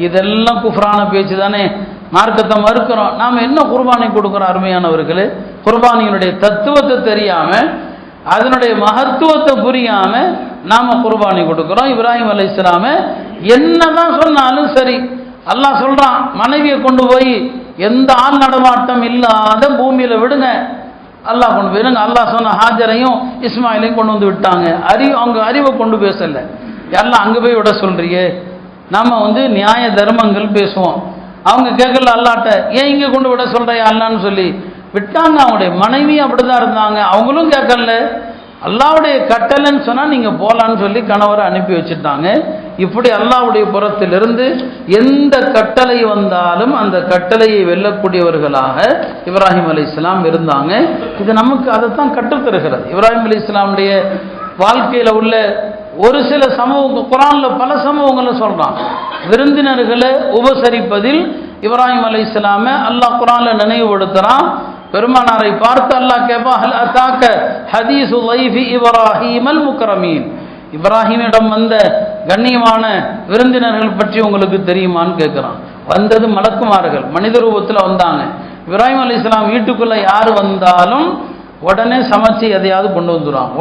இதெல்லாம் குஃப்ரான பேச்சு தானே. மார்க்கத்தை மறுக்கிறோம். நாம் என்ன குர்பானி கொடுக்குறோம்? அருமையானவர்களே, குர்பானியினுடைய தத்துவத்தை தெரியாமல், அதனுடைய மகத்துவத்தை புரியாமல் நாம் குர்பானி கொடுக்குறோம். இப்ராஹிம் அலைஹிஸ்ஸலாமை என்னதான் சொன்னாலும் சரி, அல்லாஹ் சொல்கிறான், மனைவியை கொண்டு போய் எந்த ஆள் நடமாட்டம் இல்லாத பூமியில் விடுங்க, அல்லாஹ் கொண்டு போயிருங்க. அல்லாஹ் சொன்ன ஹாஜரையும் இஸ்மாயிலையும் கொண்டு வந்து விட்டாங்க. அவங்க அறிவை கொண்டு பேசலை. எல்லாம் அங்கே போய் விட சொல்றியே. நம்ம வந்து நியாய தர்மங்கள் பேசுவோம். அவங்க கேட்கல அல்லாட்ட, ஏன் இங்கே கொண்டு விட சொல்றியா அல்லான்னு சொல்லி விட்டாங்க. அவங்களுடைய மனைவி அப்படிதான் இருந்தாங்க, அவங்களும் கேட்கல. அல்லாவுடைய கட்டளைன்னு சொன்னால் நீங்கள் போகலான்னு சொல்லி கணவரை அனுப்பி வச்சுட்டாங்க. இப்படி அல்லாவுடைய புறத்திலிருந்து எந்த கட்டளை வந்தாலும் அந்த கட்டளையை வெல்லக்கூடியவர்களாக இப்ராஹிம் அலைஹிஸ்ஸலாம் இருந்தாங்க. இது நமக்கு அதைத்தான் கற்றுத்தருகிறது. இப்ராஹிம் அலைஹிஸ்ஸலாமுடைய வாழ்க்கையில் உள்ள ஒரு சில சம்பவங்கள் குர்ஆனில் பல சம்பவங்களை சொல்கிறான். விருந்தினர்களை உபசரிப்பதில் இப்ராஹிம் அலைஹிஸ்ஸலாமை அல்லாஹ் குர்ஆனில் நினைவுபடுத்துகிறான். பெருமானாரை பார்த்து அல்லாஹ் கேட்பா, ஹல் அதாக்க ஹதீஸு லைஃபி இப்ராஹீமல் முக்ரமீன், இப்ராஹிமிடம் வந்த கண்ணியமான விருந்தினர்கள் பற்றி உங்களுக்கு தெரியுமான்னு கேட்குறான். வந்தது மலக்குமார்கள், மனித ரூபத்தில் வந்தாங்க. இப்ராஹிம் அலைஹிஸ்ஸலாம் வீட்டுக்குள்ளே யார் வந்தாலும் உடனே சமைச்சு எதையாவது கொண்டு வந்துடுவாங்க.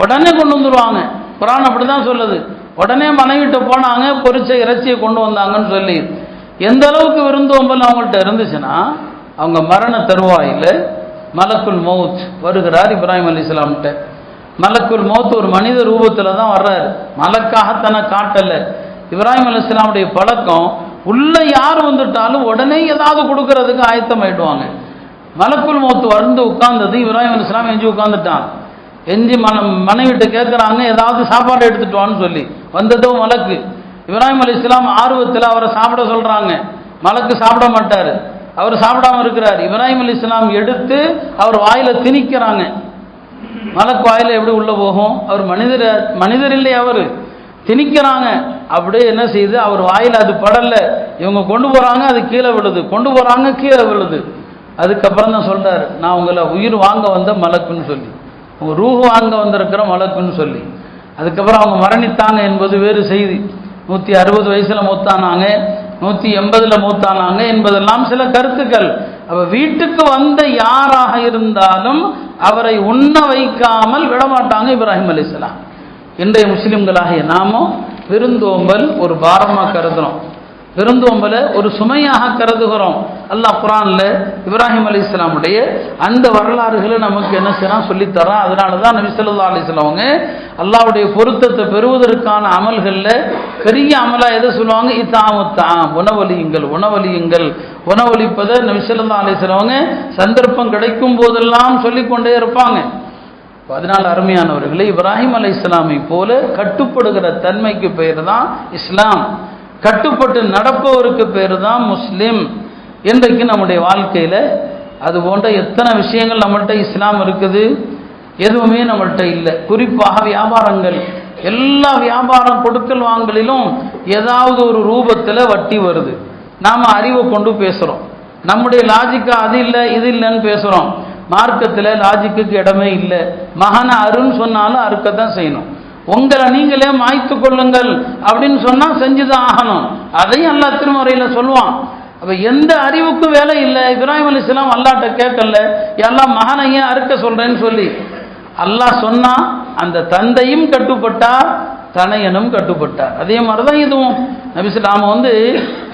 உடனே கொண்டு வந்துடுவாங்க. குர்ஆன் அப்படி தான் சொல்லுது. உடனே மனைவிட்ட போனாங்க, பொரிச்ச இறைச்சியை கொண்டு வந்தாங்கன்னு சொல்லி. எந்த அளவுக்கு விருந்தோம்பல் அவங்கள்ட்ட இருந்துச்சுன்னா, அவங்க மரண தருவாயில் மலக்குல் மௌத் வருகிறார் இப்ராஹிம் அலைஹிஸ்ஸலாம்கிட்ட. மலக்குல் மௌத் ஒரு மனித ரூபத்தில் தான் வர்றாரு, மலக்காக தன்னை காட்டலை. இப்ராஹிம் அலைஹிஸ்ஸலாமுடைய பழக்கம், உள்ள யார் வந்துட்டாலும் உடனே ஏதாவது கொடுக்கறதுக்கு ஆயத்தம் ஆயிடுவாங்க. மலக்குல் மௌத் வந்து உட்கார்ந்தது, இப்ராஹிம் அலைஹிஸ்ஸலாம் எஞ்சி உட்கார்ந்துட்டான். எஞ்சி மனைவிட்டு கேட்குறாங்க, ஏதாவது சாப்பாடு எடுத்துட்டு வான்னு சொல்லி. வந்ததோ மலக்கு. இப்ராஹிம் அலைஹிஸ்ஸலாம் ஆர்வத்தில் அவரை சாப்பிட சொல்கிறாங்க. மலக்கு சாப்பிட மாட்டார், அவர் சாப்பிடாம இருக்கிறார். இப்ராஹிம் அலைஹிஸ்ஸலாம் எடுத்து அவர் வாயில் திணிக்கிறாங்க. மலக்கு வாயில் எப்படி உள்ளே போகும்? அவர் மனிதர் இல்லை, அவர் திணிக்கிறாங்க. அப்படியே என்ன செய்யுது, அவர் வாயில் அது படலை. இவங்க கொண்டு போகிறாங்க, அது கீழே விழுது, கொண்டு போகிறாங்க, கீழே விழுது. அதுக்கப்புறம் தான் சொல்கிறார், நான் உங்களை உயிர் வாங்க வந்த மலக்குன்னு சொல்லி, உங்கள் ரூஹ் வாங்க வந்திருக்கிற மலக்குன்னு சொல்லி. அதுக்கப்புறம் அவங்க மரணித்தாங்க என்பது வேறு செய்தி. 160 வயசில் மூத்தானாங்க, 180 மூத்தானாங்க என்பதெல்லாம் சில கருத்துக்கள். அப்போ வீட்டுக்கு வந்த யாராக இருந்தாலும் அவரை உண்ண வைக்காமல் விடமாட்டாங்க இப்ராஹிம் அலைஹிஸ்ஸலாம். இன்றைய முஸ்லிம்களாகிய நாமும் விருந்தோம்பல் ஒரு பாரமாக கருதுகிறோம். விருந்தோம்பலை ஒரு சுமையாக கருதுகிறோம். அல்லாஹ் குர்ஆன்ல இப்ராஹிம் அலைஹிஸ்ஸலாமுடைய அந்த வரலாறுகளை நமக்கு என்ன செய்யறான் சொல்லித்தரான். அதனால தான் நபி ஸல்லல்லாஹு அலைஹி வஸல்லம் அவங்க அல்லாஹ்வுடைய பொருத்தத்தை பெறுவதற்கான அமல்களில் பெரிய அமலா எதை சொல்லுவாங்க? இத்தாமுத்தாம், உணவளிப்பதை நபி ஸல்லல்லாஹு அலைஹி வஸல்லம் அவங்க சந்தர்ப்பம் கிடைக்கும் போதெல்லாம் சொல்லிக்கொண்டே இருப்பாங்க. அதனால் அருமையானவர்களே, இப்ராஹிம் அலைஹிஸ்ஸலாமை போல கட்டுப்படுகிற தன்மைக்கு பெயர் தான் இஸ்லாம். கட்டுப்பட்டு நடப்பவருக்கு பேர் தான் முஸ்லிம். இன்றைக்கு நம்முடைய வாழ்க்கையில் அது போன்ற எத்தனை விஷயங்கள் நம்மள்கிட்ட இஸ்லாம் இருக்குது, எதுவுமே நம்மள்கிட்ட இல்லை. குறிப்பாக வியாபாரங்கள், எல்லா வியாபாரம் கொடுக்கல் வாங்கலிலும் ஏதாவது ஒரு ரூபத்தில் வட்டி வருது. நாம் அறிவை கொண்டு பேசுகிறோம், நம்முடைய லாஜிக்கா அது இல்லை இது இல்லைன்னு பேசுகிறோம். மார்க்கத்தில் லாஜிக்கு இடமே இல்லை. மகனை அருன்னு சொன்னாலும் அறுக்கத்தான் செய்யணும். உங்களை நீங்களே மாய்த்து கொள்ளுங்கள் அப்படின்னு சொன்னால் செஞ்சுதான் ஆகணும். அதையும் அல்லாஹ் திருமறையில் சொல்லுவான். அப்போ எந்த அறிவுக்கும் வேலை இல்லை. இப்ராஹிம் அலைஹிஸ்ஸலாம் அல்லாஹ்ட்ட கேட்கல, எல்லாம் மகனை ஏன் அறுக்க சொல்கிறேன்னு சொல்லி. அல்லாஹ் சொன்னா அந்த தந்தையும் கட்டுப்பட்டார், தனையனும் கட்டுப்பட்டார். அதே மாதிரி தான் இதுவும். நபிஸ்லாம்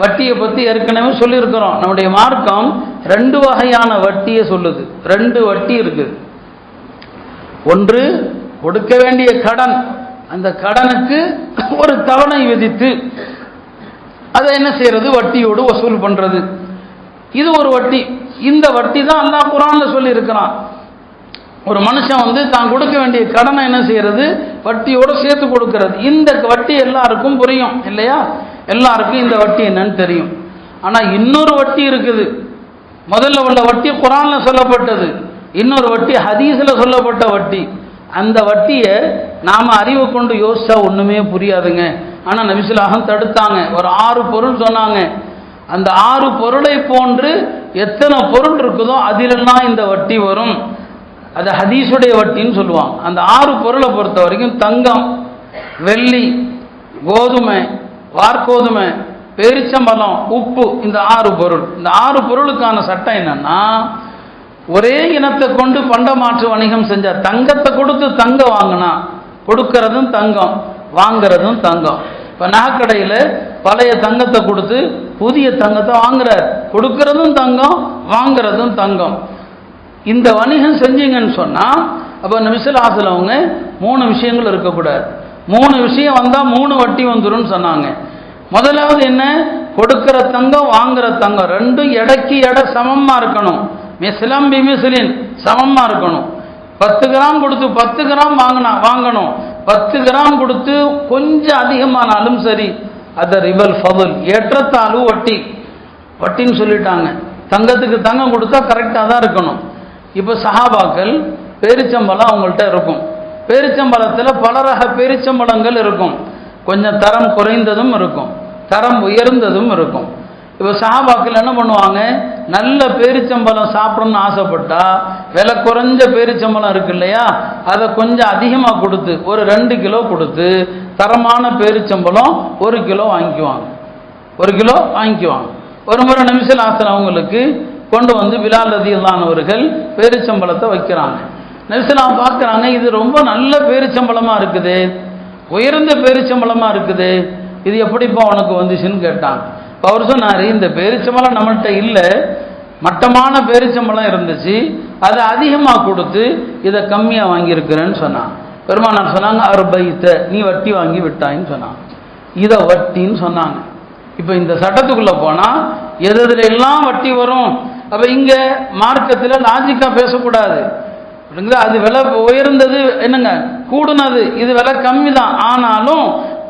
வட்டியை பற்றி ஏற்கனவே சொல்லியிருக்கிறோம். நம்முடைய மார்க்கம் 2 வகையான வட்டியை சொல்லுது. 2 வட்டி இருக்குது. ஒன்று கொடுக்க வேண்டிய கடன், அந்த கடனுக்கு ஒரு தவணை விதித்து அதை என்ன செய்யறது, வட்டியோடு வசூல் பண்றது. இது ஒரு வட்டி. இந்த வட்டி தான் அல்லாஹ் குர்ஆன்ல சொல்லி இருக்கிறான். ஒரு மனுஷன் தான் கொடுக்க வேண்டிய கடனை என்ன செய்யறது, வட்டியோடு சேர்த்து கொடுக்கிறது. இந்த வட்டி எல்லாருக்கும் புரியும் இல்லையா? எல்லாருக்கும் இந்த வட்டி என்னன்னு தெரியும். ஆனால் இன்னொரு வட்டி இருக்குது. முதல்ல உள்ள வட்டி குர்ஆன்ல சொல்லப்பட்டது, இன்னொரு வட்டி ஹதீஸில் சொல்லப்பட்ட வட்டி. அந்த வட்டியை நாம் அறிவை கொண்டு யோசிச்சா ஒன்றுமே புரியாதுங்க. ஆனால் நபிசுல்லாஹம் தடுத்தாங்க. ஒரு 6 பொருள் சொன்னாங்க. அந்த 6 பொருளை போன்று எத்தனை பொருள் இருக்குதோ அதிலெல்லாம் இந்த வட்டி வரும். அது ஹதீஸுடைய வட்டின்னு சொல்லுவாங்க. அந்த 6 பொருளை பொறுத்த வரைக்கும் தங்கம், வெள்ளி, கோதுமை, வார்கோதுமை, பேரிச்சம்பழம், உப்பு, இந்த 6 பொருள். இந்த 6 பொருளுக்கான சட்டம் என்னன்னா, ஒரே இனத்தை கொண்டு பண்டமாற்று வணிகம் செஞ்ச, தங்கத்தை கொடுத்து தங்கம் வாங்கினா கொடுக்கறதும் தங்கம், வாங்கிறதும் தங்கம். இப்போ நகைக்கடையில் பழைய தங்கத்தை கொடுத்து புதிய தங்கத்தை வாங்குறார், கொடுக்கறதும் தங்கம், வாங்கிறதும் தங்கம். இந்த வணிகம் செஞ்சீங்கன்னு சொன்னால் அப்போ நபிசுல்லாஹ் அவங்க 3 விஷயங்கள் இருக்கக்கூடாது. 3 விஷயம் வந்தால் 3 வட்டி வந்துடும் சொன்னாங்க. முதலாவது என்ன, கொடுக்கிற தங்கம் வாங்குற தங்கம் ரெண்டும் எடைக்கு எடை சமமாக இருக்கணும். மிஸ்லம் பி மிஸ்லின், சமமாக இருக்கணும். 10 கிராம் கொடுத்து 10 கிராம் வாங்கணும். 10 கிராம் கொடுத்து கொஞ்சம் அதிகமானாலும் சரி, அது ரிபல் ஃபதுல், ஏற்றத்தாழ்வு வட்டி. வட்டின்னு சொல்லிட்டாங்க. தங்கத்துக்கு தங்கம் கொடுத்தா கரெக்டாக தான் இருக்கணும். இப்போ சஹாபாக்கள் பேரிச்சம்பழம் அவங்கள்ட்ட இருக்கும். பேரிச்சம்பழத்தில் பல ரக பேரிச்சம்பழங்கள் இருக்கும். கொஞ்சம் தரம் குறைந்ததும் இருக்கும், தரம் உயர்ந்ததும் இருக்கும். இப்போ சஹாபாக்கள் என்ன பண்ணுவாங்க, நல்ல பேரிச்சம்பழம் சாப்பிடணும்னு ஆசைப்பட்டா விலை குறைஞ்ச பேரிச்சம்பழம் இருக்கு இல்லையா, அதை கொஞ்சம் அதிகமாக கொடுத்து ஒரு 2 கிலோ கொடுத்து தரமான பேரிச்சம்பழம் 1 கிலோ வாங்கிக்குவாங்க. 1 கிலோ வாங்கிக்குவாங்க. ஒரு முறை நபிசுல்லாஹ் அவங்களுக்கு கொண்டு பிலால் ரலியல்லாஹு அவர்கள் பேரிச்சம்பழத்தை வைக்கிறாங்க. நபிசுல்லாஹ் பார்க்குறாங்க, இது ரொம்ப நல்ல பேரிச்சம்பழமாக இருக்குது, உயர்ந்த பேரிச்சம்பழமாக இருக்குது, இது எப்படிப்பா உனக்கு வந்துச்சுன்னு கேட்டாங்க. அவர் சொன்னார், இந்த பேரிச்சம்பழம் நம்மள்கிட்ட இல்லை, மட்டமான பேரிச்சம்பழம் இருந்துச்சு, அதை அதிகமாக கொடுத்து இதை கம்மியாக வாங்கியிருக்கிறேன்னு சொன்னான். பெருமானார் சொன்னாங்க, அர்பைத்த, நீ வட்டி வாங்கி விட்டாயின்னு சொன்னாங்க. இதை வட்டின்னு சொன்னாங்க. இப்போ இந்த சட்டத்துக்குள்ளே போனால் எதுல எல்லாம் வட்டி வரும். அப்போ இங்கே மார்க்கத்தில் லாஜிக்காக பேசக்கூடாது. அது விலை உயர்ந்தது என்னங்க கூடுனது, இது விலை கம்மி தான், ஆனாலும்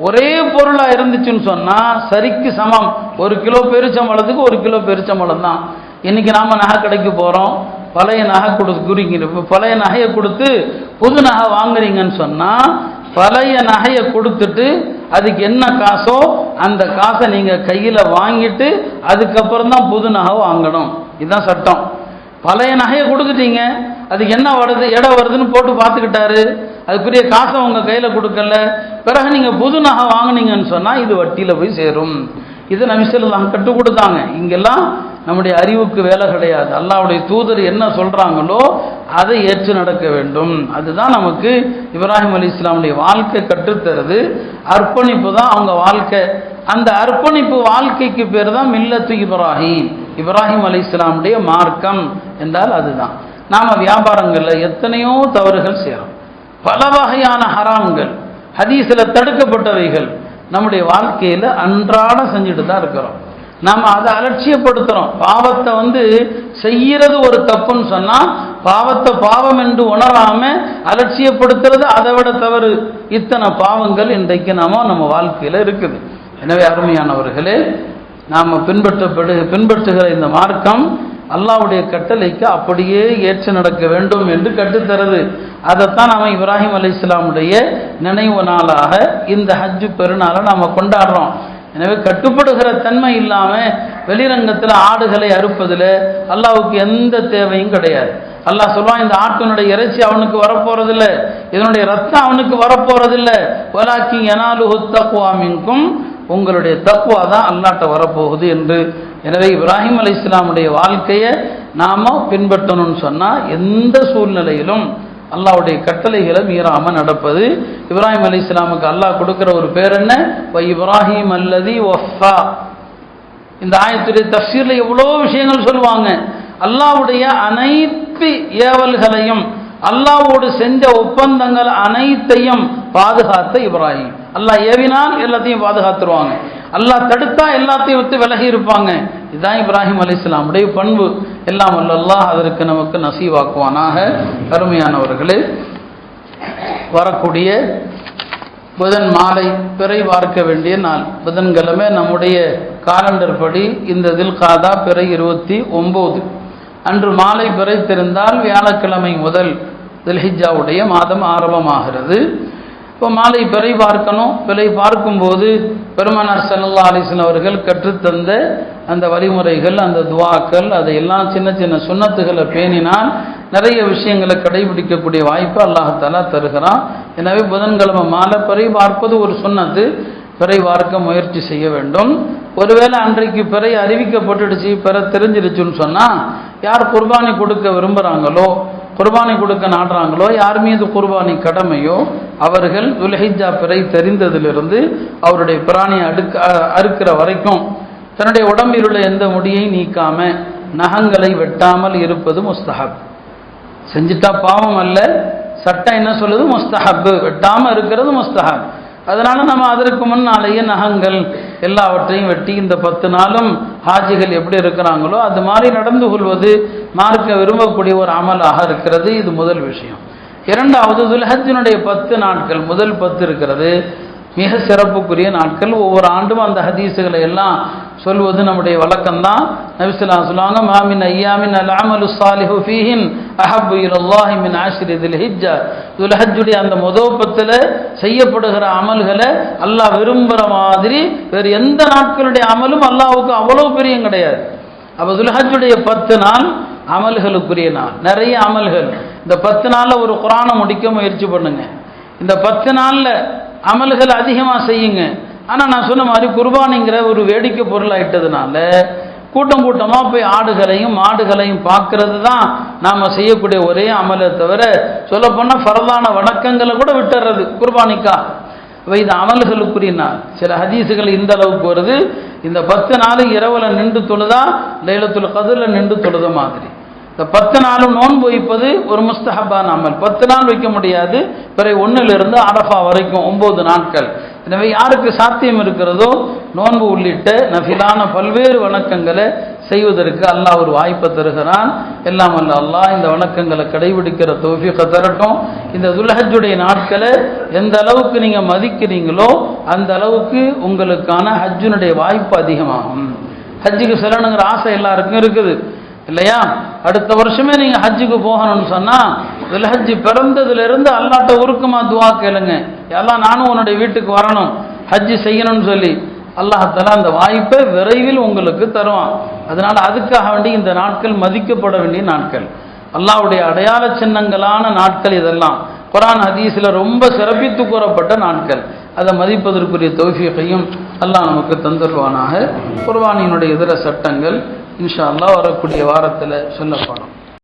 ஒரே பொருளாக இருந்துச்சுன்னு சொன்னால் சரிக்கு சமம். 1 கிலோ பேரிச்சம்பழத்துக்கு 1 கிலோ பேரிச்சம்பழம் தான். இன்றைக்கி நாம் நகை கடைக்கு போகிறோம், பழைய நகை குறிங்க, பழைய நகையை கொடுத்து புது நகை வாங்குறீங்கன்னு சொன்னால் பழைய நகையை கொடுத்துட்டு அதுக்கு என்ன காசோ அந்த காசை நீங்கள் கையில் வாங்கிட்டு அதுக்கப்புறம் தான் புது நகை வாங்கணும். இதுதான் சட்டம். பழைய நகையை கொடுத்துட்டீங்க, அதுக்கு என்ன வருது இடம் வருதுன்னு போட்டு பார்த்துக்கிட்டாரு, அதுக்குரிய காசை உங்கள் கையில் கொடுக்கல, பிறகு நீங்கள் புது நகை வாங்கினீங்கன்னு சொன்னால் இது வட்டியில் போய் சேரும். இது நபி ஸல்லல்லாஹு கற்றுக் கொடுத்தாங்க. இங்கெல்லாம் நம்முடைய அறிவுக்கு வேலை கிடையாது. அல்லாஹ்வுடைய தூதர் என்ன சொல்றாங்களோ அதை ஏற்று நடக்க வேண்டும். அதுதான் நமக்கு இப்ராஹிம் அலைஹிஸ்ஸலாமுடைய வாழ்க்கை கற்றுத்தருது. அர்ப்பணிப்பு தான் அவங்க வாழ்க்கை. அந்த அர்ப்பணிப்பு வாழ்க்கைக்கு பேர் தான் மில்லத்து இப்ராஹிம், இப்ராஹிம் அலைஹிஸ்ஸலாமுடைய மார்க்கம் என்றால் அதுதான். நாம வியாபாரங்களில் எத்தனையோ தவறுகள் செய்கிறோம், பல வகையான ஹராம்கள், ஹதீஸில் தடுக்கப்பட்டவைகள் நம்முடைய வாழ்க்கையில் அன்றாட செஞ்சுட்டு தான் இருக்கிறோம். நாம் அதை அலட்சியப்படுத்துகிறோம். பாவத்தை செய்யறது ஒரு தப்புன்னு சொன்னால் பாவத்தை பாவம் என்று உணராம அலட்சியப்படுத்துறது அதை விட தவறு. இத்தனை பாவங்கள் இன்றைக்கு நம்ம வாழ்க்கையில் இருக்குது. எனவே அருமையானவர்களே, நாம் பின்பற்றுகிற இந்த மார்க்கம் அல்லாஹ்வுடைய கட்டளைக்கு அப்படியே ஏற்று நடக்க வேண்டும் என்று கற்றுத்தருது. அதைத்தான் நாம் இப்ராஹிம் அலைஹிஸ்ஸலாமுடைய நினைவு நாளாக இந்த ஹஜ் பெருநாளை நாம் கொண்டாடுறோம். எனவே கட்டுப்படுகிற தன்மை இல்லாமல் வெளிரங்கத்தில் ஆடுகளை அறுப்பதில் அல்லாஹ்வுக்கு எந்த தேவையும் கிடையாது. அல்லாஹ் சொல்லுவான், இந்த ஆட்டினுடைய இறைச்சி அவனுக்கு வரப்போறதில்லை, இதனுடைய ரத்தம் அவனுக்கு வரப்போறதில்லை, வலாக்கி யனாலுஹு தக்வா மின்கும், உங்களுடைய தக்வா தான் அல்லாஹ்ட்ட வரப்போகுது என்று. எனவே இப்ராஹிம் அலைஹிஸ்ஸலாமுடைய வாழ்க்கையை நாம் பின்பற்றணும்னு சொன்னால் எந்த சூழ்நிலையிலும் அல்லாஹ்வுடைய கட்டளைகளை மீறாமல் நடப்பது. இப்ராஹிம் அலைஹிஸ்ஸலாமுக்கு அல்லாஹ் கொடுக்கிற ஒரு பேர் என்ன? இப்ராஹிம் அல்லதி வஃபா. இந்த ஆயத்துடைய தஃசீரில் எவ்வளோ விஷயங்கள் சொல்லுவாங்க. அல்லாஹ்வுடைய அனைத்து ஏவல்களையும், அல்லாஹ்வோடு செஞ்ச ஒப்பந்தங்கள் அனைத்தையும் பாதுகாத்த இப்ராஹிம். அல்லாஹ் ஏவினால் எல்லாத்தையும் பாதுகாத்துருவாங்க, அல்லாஹ் தடுத்தா எல்லாத்தையும் விட்டு விலகி இருப்பாங்க. இதுதான் இப்ராஹிம் அலைஹிஸ்ஸலாமுடைய பண்பு. எல்லாம் வல்ல அல்லாஹ் அதற்கு நமக்கு நசீவாக்குவானாக. அருமையானவர்களே, வரக்கூடிய புதன் மாலை பிறை பார்க்க வேண்டிய நாள் புதன்கிழமை. நம்முடைய காலண்டர் படி இந்த தில்காதா பிறை 29 அன்று மாலை பிறை தெரிந்தால் வியாழக்கிழமை முதல் தில்ஹிஜ்ஜாவுடைய மாதம் ஆரம்பமாகிறது. இப்போ மாலை பிறை பார்க்கணும். பிறை பார்க்கும்போது பெருமானார் ஸல்லல்லாஹு அலைஹி வஸல்லம் அவர்கள் கற்றுத்தந்த அந்த வழிமுறைகள், அந்த துவாக்கள், அதையெல்லாம் சின்ன சின்ன சுன்னத்துகளை பேணினால் நிறைய விஷயங்களை கடைபிடிக்கக்கூடிய வாய்ப்பு அல்லாஹ் தஆலா தருகிறான். எனவே புதன்கிழமை மாலை பிறை பார்ப்பது ஒரு சுன்னத்து. பிறை பார்க்க முயற்சி செய்ய வேண்டும். ஒருவேளை அன்றைக்கு பிறை அறிவிக்கப்பட்டுடுச்சு, பிறை தெரிஞ்சிருச்சுன்னு சொன்னால் யார் குர்பானி கொடுக்க விரும்புகிறாங்களோ, குர்பானி கொடுக்க நாடுறாங்களோ, யார் மீது குர்பானி கடமையோ அவர்கள் துல்ஹிஜ்ஜா பிறை தெரிந்ததிலிருந்து அவருடைய பிராணியை அறுக்கிற வரைக்கும் தன்னுடைய உடம்பில் உள்ள எந்த முடியை நீக்காம நகங்களை வெட்டாமல் இருப்பது முஸ்தஹப். செஞ்சுட்டா பாவம் அல்ல, சட்டம் என்ன சொல்லுது? முஸ்தஹப். வெட்டாமல் இருக்கிறது முஸ்தஹப். அதனால நம்ம அதற்கு முன்னாலேயே நகங்கள் எல்லாவற்றையும் வெட்டி இந்த 10 நாளும் ஹாஜிகள் எப்படி இருக்கிறாங்களோ அது மாதிரி நடந்து கொள்வது மார்க்க விரும்பக்கூடிய ஒரு அமலாக இருக்கிறது. இது முதல் விஷயம். இரண்டாவது, துல்ஹஜ்ஜினுடைய 10 நாட்கள், முதல் 10 இருக்கிறது மிக சிறப்புக்குரிய நாட்கள். ஒவ்வொரு ஆண்டும் அந்த ஹதீஸுகளை எல்லாம் சொல்வது நம்முடைய வழக்கம்தான். நபி ஸல்லல்லாஹு அலைஹி வஸல்லம் சொல்லுவாங்க, மாமின் ஐயாமின் அல் அமலு ஸாலிஹு ஃபீஹின் அஹப்பு இலல்லாஹி மின் ஆஷ்ரி தில்ஹிஜ்ஜா. துல்ஹஜ்ஜுடைய அந்த முதல் 10 செய்யப்படுகிற அமல்களை அல்லாஹ் விரும்புகிற மாதிரி வேறு எந்த நாட்களுடைய அமலும் அல்லாஹ்வுக்கு அவ்வளோ பிரியம் கிடையாது. அப்போ துல்ஹஜ்ஜுடைய 10 நாள் அமல்களுக்குரிய நாள். நிறைய அமல்கள். இந்த 10 நாளில் ஒரு குர்ஆனை முடிக்க முயற்சி பண்ணுங்க. இந்த 10 நாளில் அமல்கள் அதிகமாக செய்யுங்க. ஆனால் நான் சொன்ன மாதிரி குர்பானிங்கிற ஒரு வேடிக்கை பொருள் ஆயிட்டதுனால கூட்டம் கூட்டமாக போய் ஆடுகளையும் மாடுகளையும் பார்க்கறது தான் நாம் செய்யக்கூடிய ஒரே அமலை தவிர சொல்லப்போனால் ஃபர்தான வணக்கங்களை கூட விட்டுறது குர்பானிக்கா. இது அமல்களுக்குரிய நாள். சில ஹதீஸுகள் இந்த அளவுக்கு வருது, இந்த 10 நாளும் இரவுல நின்று தொழுதா லைலத்துல் கத்ர்ல நின்று தொழுத மாதிரி. இந்த 10 நாளும் நோன்பு வைப்பது ஒரு முஸ்தஹப்பான அமல். 10 நாள் வைக்க முடியாது, பிறை 1லிருந்து அரஃபா வரைக்கும் 9 நாட்கள். எனவே யாருக்கு சாத்தியம் இருக்கிறதோ நோன்பு உள்ளிட்ட நஃபிலான பல்வேறு வணக்கங்களை செய்வதற்கு அல்லாஹ் ஒரு வாய்ப்பை தருகிறான். எல்லாம் அல்ல அல்லாஹ் இந்த வணக்கங்களை கடைபிடிக்கிற தௌஃபீக் தரட்டும். இந்த துல்ஹஜ்ஜுடைய நாட்களை எந்த அளவுக்கு நீங்கள் மதிக்கிறீங்களோ அந்த அளவுக்கு உங்களுக்கான ஹஜ்ஜுனுடைய வாய்ப்பு அதிகமாகும். ஹஜ்ஜுக்கு செல்லணுங்கிற ஆசை எல்லாருக்கும் இருக்குது இல்லையா? அடுத்த வருஷமே நீங்கள் ஹஜ்ஜுக்கு போகணும்னு சொன்னால் துல்ஹஜ் பிறந்ததுலேருந்து அல்லாஹ்ட்ட உருக்கமா துவா கேளுங்க, எல்லாம் நானும் உன்னுடைய வீட்டுக்கு வரணும், ஹஜ்ஜு செய்யணும்னு சொல்லி. அல்லாஹ் தஆலா அந்த வாய்ப்பை விரைவில் உங்களுக்கு தருவான். அதனால் அதுக்காக வேண்டி இந்த நாட்கள் மதிக்கப்பட வேண்டிய நாட்கள், அல்லாஹ்வுடைய அடையாள சின்னங்களான நாட்கள். இதெல்லாம் குர்ஆன் ஹதீஸில் ரொம்ப சிறப்பித்து கூறப்பட்ட நாட்கள். அதை மதிப்பதற்குரிய தௌஃபீகையும் அல்லாஹ் நமக்கு தந்துருவானாக. குர்ஆனினுடைய இதர சட்டங்கள் இன்ஷா அல்லாஹ் வரக்கூடிய வாரத்தில் சொல்லப்படும்.